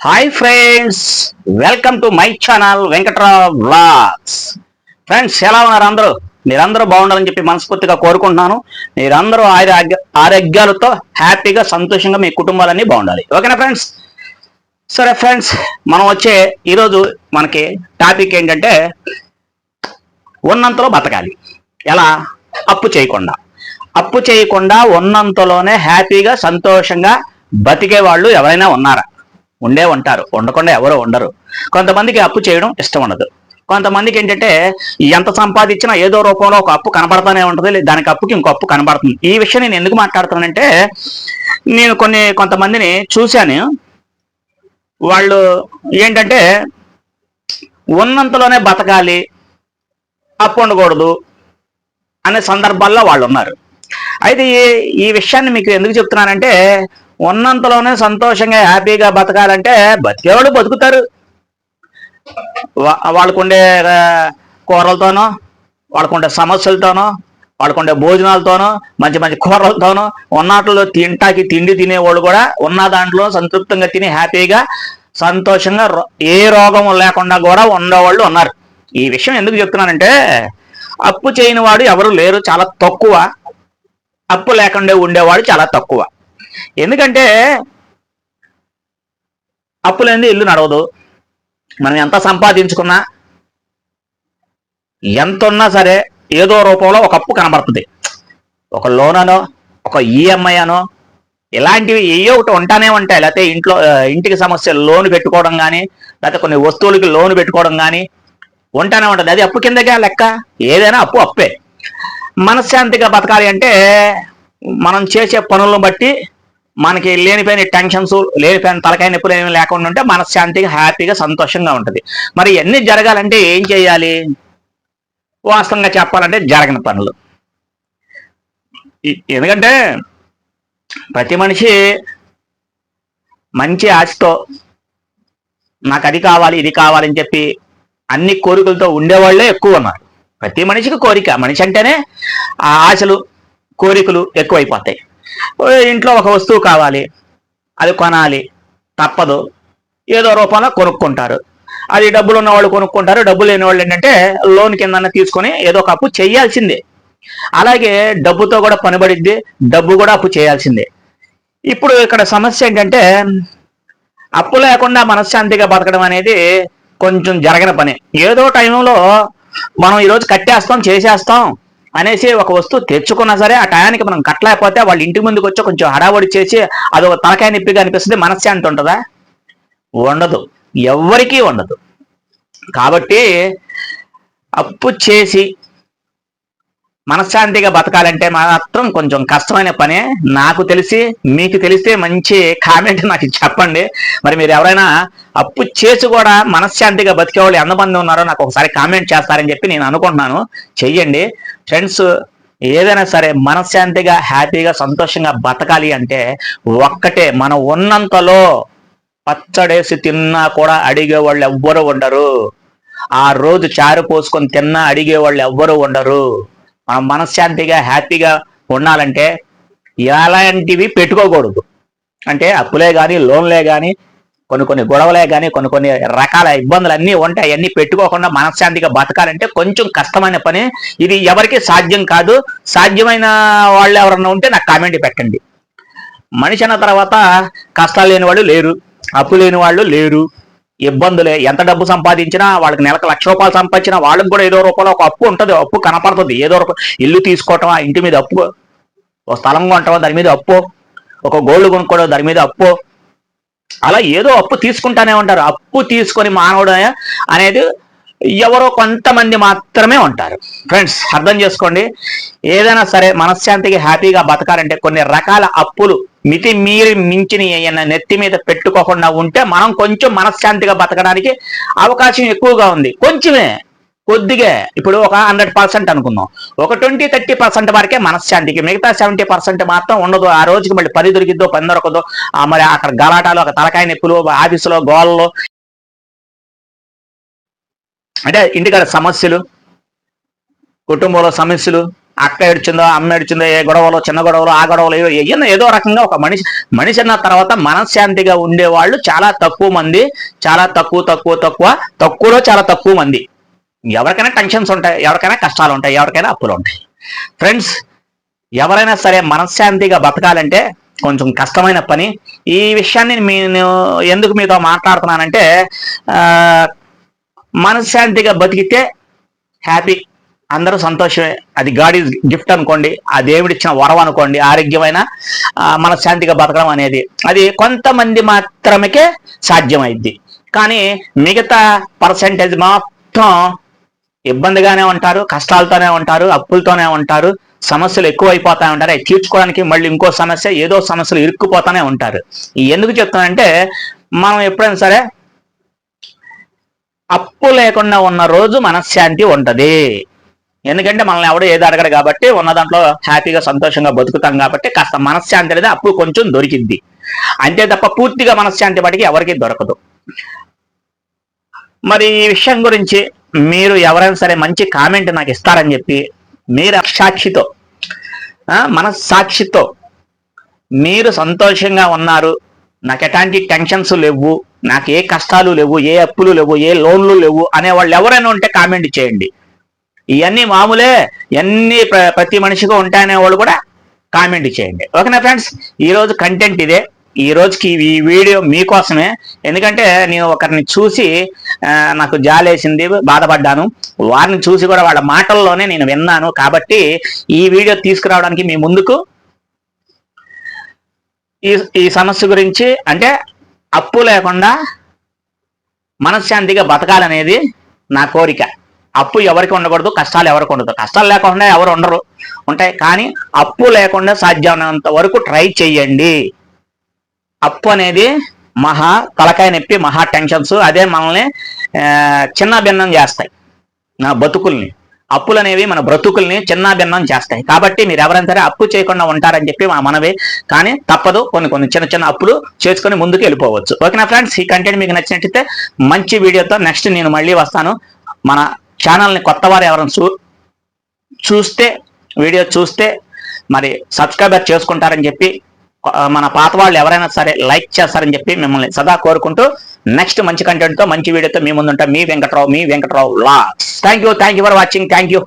Hi friends, welcome to my channel Venkatrao vlogs. Friends, ఎలా ఉన్నారు అందరూ? మీరందరూ బాగుండాలని చెప్పి మనస్ఫూర్తిగా కోరుకుంటున్నాను. మీరందరూ ఆరోగ్యాలతో హ్యాపీగా సంతోషంగా మీ కుటుంబాలన్నీ బాగుండాలి. ఓకేనా ఫ్రెండ్స్? సరే ఫ్రెండ్స్, మనం వచ్చే ఈరోజు మనకి టాపిక్ ఏంటంటే ఉన్నంతలో బతకాలి. ఎలా? అప్పు చేయకుండా. అప్పు చేయకుండా ఉన్నంతలోనే హ్యాపీగా సంతోషంగా బతికే వాళ్ళు ఎవరైనా ఉన్నారా? ఉండే ఉంటారు, ఉండకుండా ఎవరో ఉండరు. కొంతమందికి అప్పు చేయడం ఇష్టం ఉండదు. కొంతమందికి ఏంటంటే ఎంత సంపాదించినా ఏదో రూపంలో ఒక అప్పు కనబడతానే ఉంటుంది, దానికి అప్పుకి ఇంకో అప్పు కనబడుతుంది. ఈ విషయం నేను ఎందుకు మాట్లాడుతానంటే, నేను కొంతమందిని చూశాను. వాళ్ళు ఏంటంటే ఉన్నంతలోనే బతకాలి, అప్పు ఉండకూడదు అనే సందర్భాల్లో వాళ్ళు ఉన్నారు. అయితే ఈ విషయాన్ని మీకు ఎందుకు చెప్తున్నానంటే, ఉన్నంతలోనే సంతోషంగా హ్యాపీగా బతకాలంటే బతికేవాళ్ళు బతుకుతారు. వాళ్ళకుండే కూరలతోనో, వాళ్ళకుండే సమస్యలతోనో, వాళ్ళకుండే భోజనాలతోనో, మంచి మంచి కూరలతోనో, ఉన్నట్లో తిండి తినేవాళ్ళు కూడా ఉన్న దాంట్లో సంతృప్తంగా తిని హ్యాపీగా సంతోషంగా ఏ రోగం లేకుండా కూడా ఉండేవాళ్ళు ఉన్నారు. ఈ విషయం ఎందుకు చెప్తున్నానంటే, అప్పు చేయని వాడు ఎవరు లేరు, చాలా తక్కువ. అప్పు లేకుండా ఉండేవాడు చాలా తక్కువ. ఎందుకంటే అప్పు లేనిది ఇల్లు నడవదు. మనం ఎంత సంపాదించుకున్నా, ఎంత ఉన్నా సరే ఏదో రూపంలో ఒక అప్పు కనబడుతుంది. ఒక లోన్ అనో, ఒక ఈఎంఐ అనో, ఇలాంటివి ఏయో ఒకటి ఉంటానే ఉంటాయి. లేకపోతే ఇంటికి సమస్య లోన్ పెట్టుకోవడం కానీ, లేకపోతే కొన్ని వస్తువులకి లోన్ పెట్టుకోవడం కానీ ఉంటానే ఉంటుంది. అది అప్పు కిందగా లెక్క. ఏదైనా అప్పు అప్పే. మనశ్శాంతిగా బతకాలి అంటే మనం చేసే పనులను బట్టి మనకి లేనిపోయిన టెన్షన్స్, లేనిపోయిన తలకాయ నొప్పులు ఏమి లేకుండా ఉంటే మనశ్శాంతిగా హ్యాపీగా సంతోషంగా ఉంటుంది. మరి ఇవన్నీ జరగాలంటే ఏం చేయాలి? వాస్తవంగా చెప్పాలంటే జరగని పనులు. ఎందుకంటే ప్రతి మనిషి మంచి ఆశతో నాకు అది కావాలి, ఇది కావాలని చెప్పి అన్ని కోరికలతో ఉండేవాళ్లే ఎక్కువ ఉన్నారు. ప్రతి మనిషికి కోరిక. మనిషి అంటేనే ఆ ఆశలు, కోరికలు ఎక్కువైపోతాయి. ఇంట్లో ఒక వస్తువు కావాలి, అది కొనాలి, తప్పదు. ఏదో రూపంలో కొనుక్కుంటారు. అది డబ్బులు ఉన్న వాళ్ళు కొనుక్కుంటారు, డబ్బులు లేని వాళ్ళు ఏంటంటే లోన్ కింద తీసుకొని ఏదో ఒక అప్పు చేయాల్సిందే. అలాగే డబ్బుతో కూడా పనిపడిద్ది, డబ్బు కూడా అప్పు చేయాల్సిందే. ఇప్పుడు ఇక్కడ సమస్య ఏంటంటే, అప్పు లేకుండా మనశ్శాంతిగా బతకడం అనేది కొంచెం జరగని పని. ఏదో టైంలో మనం ఈరోజు కట్టేస్తాం, చేసేస్తాం అనేసి ఒక వస్తువు తెచ్చుకున్నా సరే ఆ టయానికి మనం కట్టలేకపోతే వాళ్ళ ఇంటి ముందుకు వచ్చి కొంచెం హడావడి చేసి అదొక తలకాయ నొప్పిగా అనిపిస్తుంది. మనశ్శాంతి ఉంటుందా? ఉండదు, ఎవ్వరికీ ఉండదు. కాబట్టి అప్పు చేసి మనశ్శాంతిగా బతకాలంటే మాత్రం కొంచెం కష్టమైన పనే. నాకు తెలిసి, మీకు తెలిస్తే మంచి కామెంట్ నాకు చెప్పండి. మరి మీరు ఎవరైనా అప్పు చేసి కూడా మనశ్శాంతిగా బతికేవాళ్ళు ఎంతమంది ఉన్నారో నాకు ఒకసారి కామెంట్ చేస్తారని చెప్పి నేను అనుకుంటున్నాను. చెయ్యండి ఫ్రెండ్స్. ఏదైనా సరే మనశ్శాంతిగా హ్యాపీగా సంతోషంగా బతకాలి అంటే ఒక్కటే, మనం ఉన్నంతలో పచ్చడేసి తిన్నా కూడా అడిగేవాళ్ళు ఎవ్వరూ ఉండరు. ఆ రోజు చారు పోసుకొని తిన్నా అడిగేవాళ్ళు ఎవ్వరూ ఉండరు. మనం మనశ్శాంతిగా హ్యాపీగా ఉండాలంటే ఎలాంటివి పెట్టుకోకూడదు. అంటే అప్పులే కానీ, లోన్లే కానీ, కొన్ని గొడవలే కానీ, కొన్ని రకాల ఇబ్బందులు అన్నీ ఉంటాయి. అవన్నీ పెట్టుకోకుండా మనశ్శాంతిగా బతకాలంటే కొంచెం కష్టమైన పని. ఇది ఎవరికి సాధ్యం కాదు. సాధ్యమైన వాళ్ళు ఎవరన్నా ఉంటే నాకు కామెంట్ పెట్టండి. మనిషి అన్న తర్వాత కష్టాలు లేని వాళ్ళు లేరు, అప్పు లేని వాళ్ళు లేరు. ఇబ్బందులే. ఎంత డబ్బు సంపాదించినా, వాళ్ళకి నెలకు ₹1,00,000 సంపాదించినా వాళ్ళకి కూడా ఏదో రూపంలో ఒక అప్పు ఉంటుంది. అప్పు కనపడుతుంది. ఏదో రూపం ఇల్లు తీసుకోవటం, ఆ ఇంటి మీద అప్పు, ఒక స్థలం కొనటం దాని మీద అప్పు, ఒక గోల్డ్ కొనుక్కోవడం దాని మీద అప్పు, అలా ఏదో అప్పు తీసుకుంటానే ఉంటారు. అప్పు తీసుకొని మానవుడు అనేది ఎవరో కొంతమంది మాత్రమే ఉంటారు. ఫ్రెండ్స్, అర్థం చేసుకోండి. ఏదైనా సరే మనశ్శాంతికి హ్యాపీగా బతకాలంటే కొన్ని రకాల అప్పులు మితి మీరి మించిన ఏమైనా నెత్తి మీద పెట్టుకోకుండా ఉంటే మనం కొంచెం మనశ్శాంతిగా బతకడానికి అవకాశం ఎక్కువగా ఉంది. కొంచెమే, కొద్దిగా. ఇప్పుడు ఒక 100% అనుకుందాం, ఒక 20-30% వరకే మనశ్శాంతికి. మిగతా 70% మాత్రం ఉండదు. ఆ రోజుకి మళ్ళీ పని దొరికిద్దో పని దొరకదో, మరి అక్కడ గలాటాలు, ఒక తలకాయ నొప్పులు, ఆఫీసులో గోళ్ళలో, అంటే ఇంటికాడ సమస్యలు, కుటుంబంలో సమస్యలు, అక్క ఏడ్చిందో, అమ్మ ఏడ్చిందో, ఏ గొడవలు, చిన్న గొడవలు, ఆ గొడవలు ఏదో రకంగా ఒక మనిషి అన్న తర్వాత మనశ్శాంతిగా ఉండేవాళ్ళు చాలా తక్కువ మంది, చాలా తక్కువలో చాలా తక్కువ మంది. ఎవరికైనా టెన్షన్స్ ఉంటాయి, ఎవరికైనా కష్టాలు ఉంటాయి, ఎవరికైనా అప్పులు ఉంటాయి. ఫ్రెండ్స్, ఎవరైనా సరే మనశ్శాంతిగా బతకాలంటే కొంచెం కష్టమైన పని. ఈ విషయాన్ని నేను ఎందుకు మీతో మాట్లాడుతున్నానంటే, మనశ్శాంతిగా బతికితే హ్యాపీ, అందరూ సంతోషమే. అది గాడ్ ఈజ్ గిఫ్ట్ అనుకోండి, ఆ దేవుడిచ్చిన వరం అనుకోండి. ఆరోగ్యమైన మనశ్శాంతిగా బతకడం అనేది అది కొంతమంది మాత్రమే సాధ్యమైద్ది. కానీ మిగతా పర్సెంటేజ్ మొత్తం ఇబ్బందిగానే ఉంటారు, కష్టాలతోనే ఉంటారు, అప్పులతోనే ఉంటారు, సమస్యలు ఎక్కువైపోతా ఉంటారు. అవి తీర్చుకోవడానికి మళ్ళీ ఇంకో సమస్య, ఏదో సమస్యలు ఇరుక్కుపోతానే ఉంటారు. ఎందుకు చెప్తానంటే, మనం ఎప్పుడైనా సరే అప్పు లేకుండా ఉన్న రోజు మనశ్శాంతి ఉంటుంది. ఎందుకంటే మనల్ని ఎవడో ఏదో అడగడు కాబట్టి, ఉన్న దాంట్లో హ్యాపీగా సంతోషంగా బతుకుతాం కాబట్టి కాస్త మనశ్శాంతి అనేది అప్పుడు కొంచెం దొరికిద్ది. అంతే తప్ప పూర్తిగా మనశ్శాంతి బడికి ఎవరికి దొరకదు. మరి ఈ విషయం గురించి మీరు ఎవరైనా సరే మంచి కామెంట్ నాకు ఇస్తారని చెప్పి, మీరు సాక్షితో, మనస్సాక్షితో మీరు సంతోషంగా ఉన్నారు, నాకు ఎలాంటి టెన్షన్స్ లేవు, నాకు ఏ కష్టాలు లేవు, ఏ అప్పులు లేవు, ఏ లోన్లు లేవు అనేవాళ్ళు ఎవరైనా ఉంటే కామెంట్ చేయండి. ఇవన్నీ మామూలే, ఇవన్నీ ప్రతి మనిషిగా ఉంటాయనే వాళ్ళు కూడా కామెంట్ చేయండి. ఓకేనా ఫ్రెండ్స్, ఈరోజు కంటెంట్ ఇదే. ఈ రోజుకి ఈ వీడియో మీకోసమే. ఎందుకంటే నేను ఒకరిని చూసి నాకు జాలేసింది, బాధపడ్డాను. వారిని చూసి కూడా వాళ్ళ మాటల్లోనే నేను విన్నాను. కాబట్టి ఈ వీడియో తీసుకురావడానికి మీ ముందుకు ఈ సమస్య గురించి, అంటే అప్పు లేకుండా మనశ్శాంతిగా బతకాలనేది నా కోరిక. అప్పు ఎవరికి ఉండకూడదు, కష్టాలు ఎవరికి ఉండదు. కష్టాలు లేకుండా ఎవరు ఉండరు, ఉంటాయి. కానీ అప్పు లేకుండా సాధ్యమైనంత వరకు ట్రై చెయ్యండి. అప్పు అనేది మహా తలకాయ నొప్పి, మహా టెన్షన్స్. అదే మనల్ని చిన్న భిన్నం చేస్తాయి, నా బతుకుల్ని. అప్పులు అనేవి మన బ్రతుకుల్ని చిన్న భిన్నం చేస్తాయి. కాబట్టి మీరు ఎవరైనా సరే అప్పు చేయకుండా ఉంటారని చెప్పి మా మనవి. కానీ తప్పదు, కొన్ని చిన్న అప్పులు చేసుకొని ముందుకు వెళ్ళిపోవచ్చు. ఓకేనా ఫ్రెండ్స్, ఈ కంటెంట్ మీకు నచ్చినట్లయితే మంచి వీడియోతో నెక్స్ట్ నేను మళ్ళీ వస్తాను. మన ఛానల్ని కొత్త వారు ఎవరైనా చూస్తే, వీడియో చూస్తే మరి సబ్స్క్రైబర్ చేసుకుంటారని చెప్పి, మన పాత వాళ్ళు ఎవరైనా సరే లైక్ చేస్తారని చెప్పి మిమ్మల్ని సదా కోరుకుంటూ, నెక్స్ట్ మంచి కంటెంట్తో మంచి వీడియోతో మీ ముందుంటాం. మీ Venkatrao logs. Thank you for watching. Thank you.